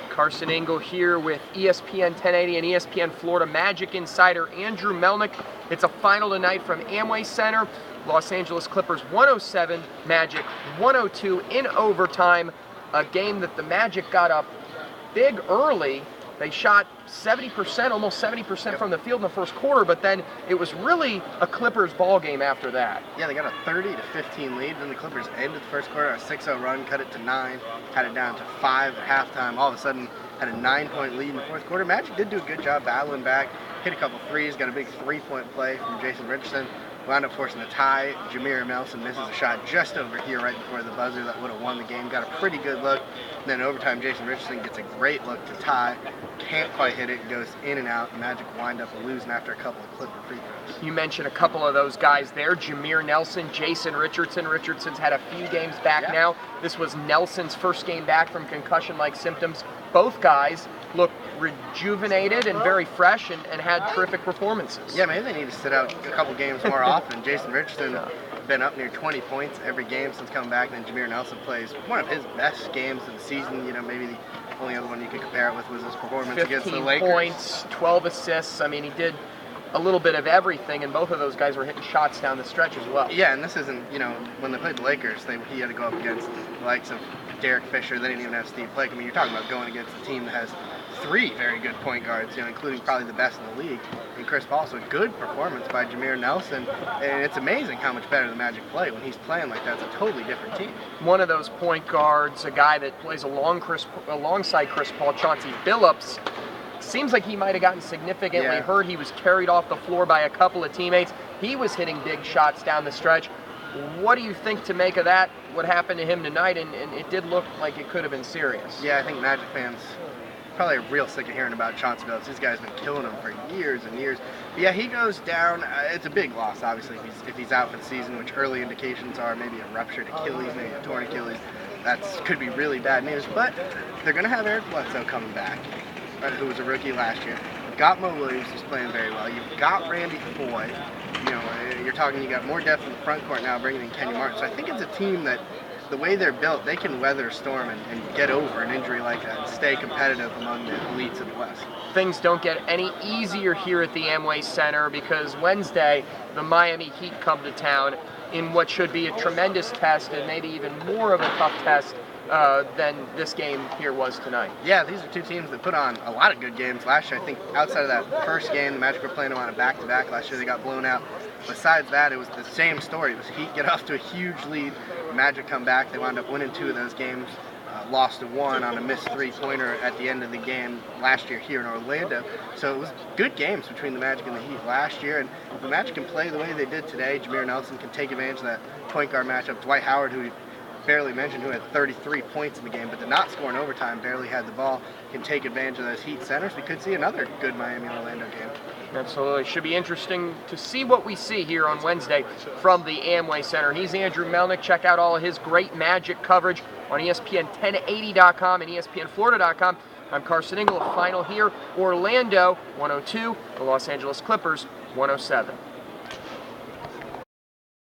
Carson Engel here with ESPN 1080 and ESPN Florida Magic insider Andrew Melnick. It's a final tonight from Amway Center. Los Angeles Clippers 107, Magic 102 in overtime. A game that the Magic got up big early. They shot 70%, almost 70% from the field in the first quarter, but then it was really a Clippers ball game after that. Yeah, they got a 30-15 lead. Then the Clippers ended the first quarter, a 6-0 run, cut it to 9, had it down to 5 at halftime. All of a sudden, had a 9-point lead in the fourth quarter. Magic did do a good job battling back, hit a couple threes, got a big 3-point play from Jason Richardson. Wound up forcing a tie. Jameer Nelson misses a shot just over here right before the buzzer that would have won the game. Got a pretty good look. And then in overtime, Jason Richardson gets a great look to tie. Can't quite hit it. Goes in and out. Magic wind up losing after a couple of Clipper free throws. You mentioned a couple of those guys there. Jameer Nelson, Jason Richardson. Richardson's had a few games back now. This was Nelson's first game back from concussion-like symptoms. Both guys look rejuvenated and very fresh and had terrific performances. Yeah, maybe they need to sit out a couple games more often. Jason Richardson been up near 20 points every game since coming back, and then Jameer Nelson plays one of his best games of the season. You know, maybe the only other one you could compare it with was his performance against the Lakers. 15 points, 12 assists. I mean, he did a little bit of everything, and both of those guys were hitting shots down the stretch as well. Yeah, and this isn't, you know, when they played the Lakers, he had to go up against the likes of Derek Fisher. They didn't even have Steve Blake. I mean, you're talking about going against a team that has 3 very good point guards, you know, including probably the best in the league, and Chris Paul. So a good performance by Jameer Nelson, and it's amazing how much better the Magic play when he's playing like that. It's a totally different team. One of those point guards, a guy that plays alongside Chris Paul, Chauncey Billups, seems like he might have gotten significantly hurt. He was carried off the floor by a couple of teammates. He was hitting big shots down the stretch. What do you think to make of that, what happened to him tonight? And it did look like it could have been serious. Yeah, I think Magic fans probably real sick of hearing about Chauncey Billups. This guy's been killing him for years and years. But yeah, he goes down. It's a big loss, obviously, if he's out for the season, which early indications are maybe a ruptured Achilles, maybe a torn Achilles. That could be really bad news. But they're going to have Eric Bledsoe coming back, who was a rookie last year. You've got Mo Williams, who's playing very well. You've got Randy Foye. You know, you're talking, you got more depth in the front court now, bringing in Kenny Martin. So I think it's a team that, the way they're built, they can weather a storm and get over an injury like that and stay competitive among the elites of the West. Things don't get any easier here at the Amway Center because Wednesday, the Miami Heat come to town in what should be a tremendous test and maybe even more of a tough test than this game here was tonight. Yeah, these are two teams that put on a lot of good games last year. I think outside of that first game, the Magic were playing them on a back-to-back. Last year they got blown out. Besides that, it was the same story. It was Heat get off to a huge lead. Magic come back. They wound up winning 2 of those games. Lost to 1 on a missed 3-pointer at the end of the game last year here in Orlando. So it was good games between the Magic and the Heat last year. And if the Magic can play the way they did today, Jameer Nelson can take advantage of that point guard matchup. Dwight Howard, who we barely mentioned, who had 33 points in the game, but did not score in overtime, barely had the ball, can take advantage of those Heat centers. We could see another good Miami-Orlando game. Absolutely. Should be interesting to see what we see here on Wednesday from the Amway Center. He's Andrew Melnick. Check out all of his great Magic coverage on ESPN1080.com and ESPNFlorida.com. I'm Carson Engel. A final here, Orlando 102, the Los Angeles Clippers 107.